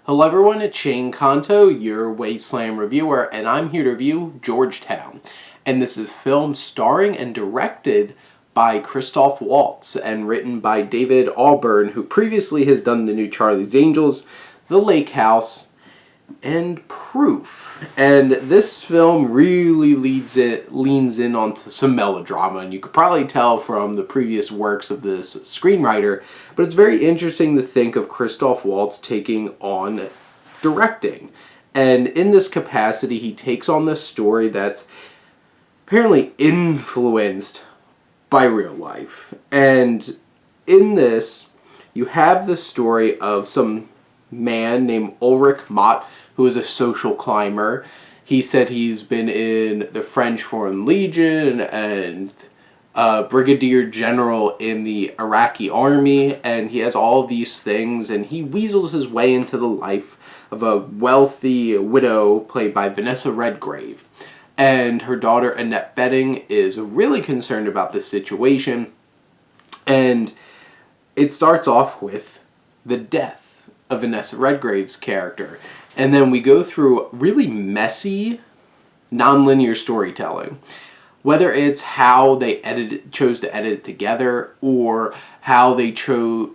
Hello everyone, it's Shane Kanto, your Wasteland reviewer, and I'm here to review Georgetown. And this is film starring and directed by Christoph Waltz and written by David Auburn, who previously has done the new Charlie's Angels, The Lake House, and Proof. And this film really leans in onto some melodrama, and you could probably tell from the previous works of this screenwriter, but it's very interesting to think of Christoph Waltz taking on directing. And in this capacity, he takes on this story that's apparently influenced by real life. And in this, you have the story of some man named Ulrich Mott, who is a social climber. He said he's been in the French Foreign Legion and brigadier general in the Iraqi army, and he has all these things, and he weasels his way into the life of a wealthy widow played by Vanessa Redgrave. And her daughter Annette Bening is really concerned about this situation, and it starts off with the death of Vanessa Redgrave's character. And then we go through really messy, non-linear storytelling. Whether it's how they chose to edit it together, or how they chose,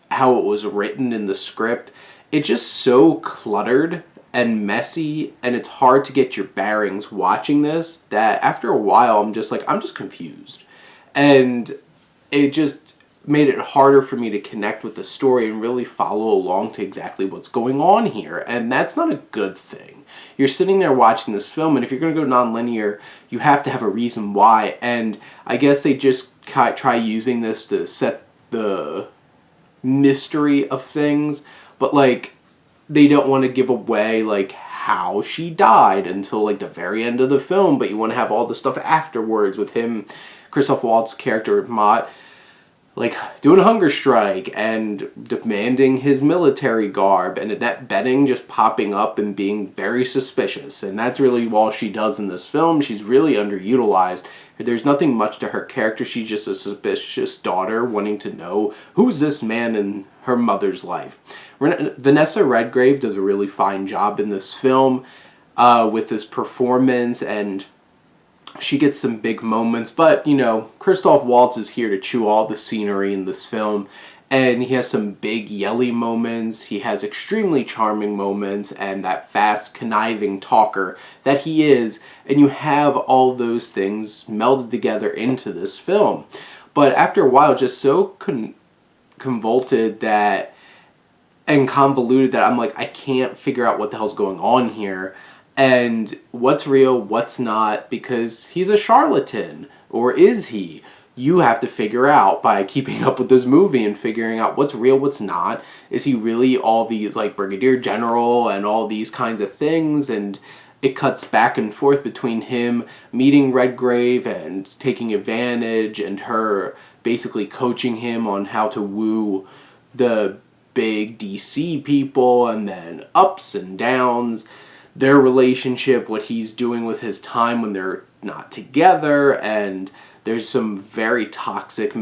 how it was written in the script, it's just so cluttered and messy, and it's hard to get your bearings watching this, that after a while I'm just confused. And it just made it harder for me to connect with the story and really follow along to exactly what's going on here. And that's not a good thing. You're sitting there watching this film, and if you're going to go non-linear, you have to have a reason why. And I guess they just try using this to set the mystery of things, but they don't want to give away how she died until the very end of the film, but you want to have all the stuff afterwards with him, Christoph Waltz's character Mott, doing a hunger strike and demanding his military garb, and Annette Bening just popping up and being very suspicious. And that's really all she does in this film. She's really underutilized. There's nothing much to her character. She's just a suspicious daughter wanting to know who's this man in her mother's life. Vanessa Redgrave does a really fine job in this film with this performance, and she gets some big moments, but, Christoph Waltz is here to chew all the scenery in this film, and he has some big yelly moments, he has extremely charming moments, and that fast, conniving talker that he is, and you have all those things melded together into this film. But after a while, just so convoluted and convoluted that I'm I can't figure out what the hell's going on here. And what's real, what's not, because he's a charlatan. Or is he? You have to figure out by keeping up with this movie and figuring out what's real, what's not. Is he really all these, brigadier general and all these kinds of things? And it cuts back and forth between him meeting Redgrave and taking advantage, and her basically coaching him on how to woo the big DC people, and then ups and downs. Their relationship, what he's doing with his time when they're not together, and there's some very toxic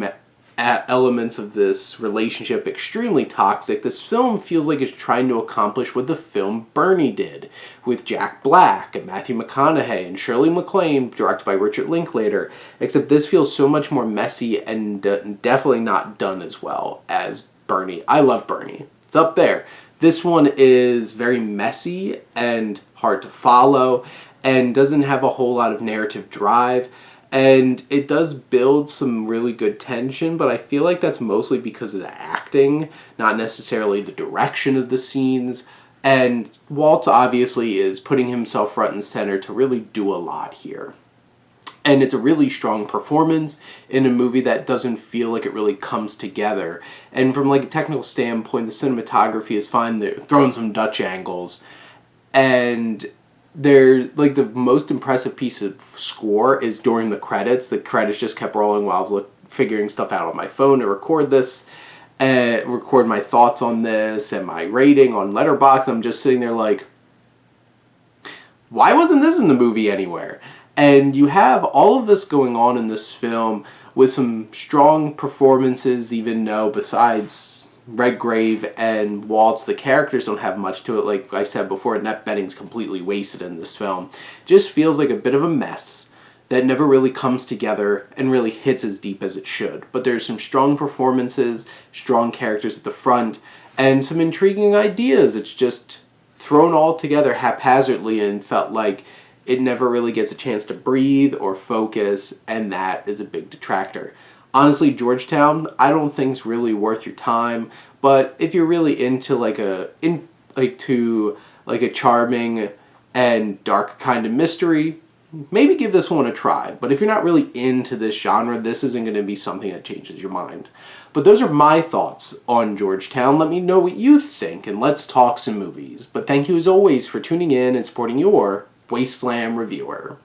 elements of this relationship, extremely toxic. This film feels like it's trying to accomplish what the film Bernie did, with Jack Black and Matthew McConaughey and Shirley MacLaine, directed by Richard Linklater, except this feels so much more messy and definitely not done as well as Bernie. I love Bernie. It's up there. This one is very messy and hard to follow and doesn't have a whole lot of narrative drive. And it does build some really good tension, but I feel like that's mostly because of the acting, not necessarily the direction of the scenes. And Waltz obviously is putting himself front and center to really do a lot here. And it's a really strong performance in a movie that doesn't feel like it really comes together. And from a technical standpoint, the cinematography is fine. They're throwing some Dutch angles. And there's the most impressive piece of score is during the credits. The credits just kept rolling while I was figuring stuff out on my phone to record this, record my thoughts on this and my rating on Letterboxd. I'm just sitting there why wasn't this in the movie anywhere? And you have all of this going on in this film with some strong performances, even though besides Redgrave and Waltz, the characters don't have much to it. Like I said before, Annette Bening's completely wasted in this film. Just feels like a bit of a mess that never really comes together and really hits as deep as it should. But there's some strong performances, strong characters at the front, and some intriguing ideas. It's just thrown all together haphazardly and felt like it never really gets a chance to breathe or focus, and that is a big detractor. Honestly, Georgetown, I don't think's really worth your time, but if you're really into a charming and dark kind of mystery, maybe give this one a try. But if you're not really into this genre, this isn't going to be something that changes your mind. But those are my thoughts on Georgetown. Let me know what you think, and let's talk some movies. But thank you as always for tuning in and supporting your Wasteland reviewer.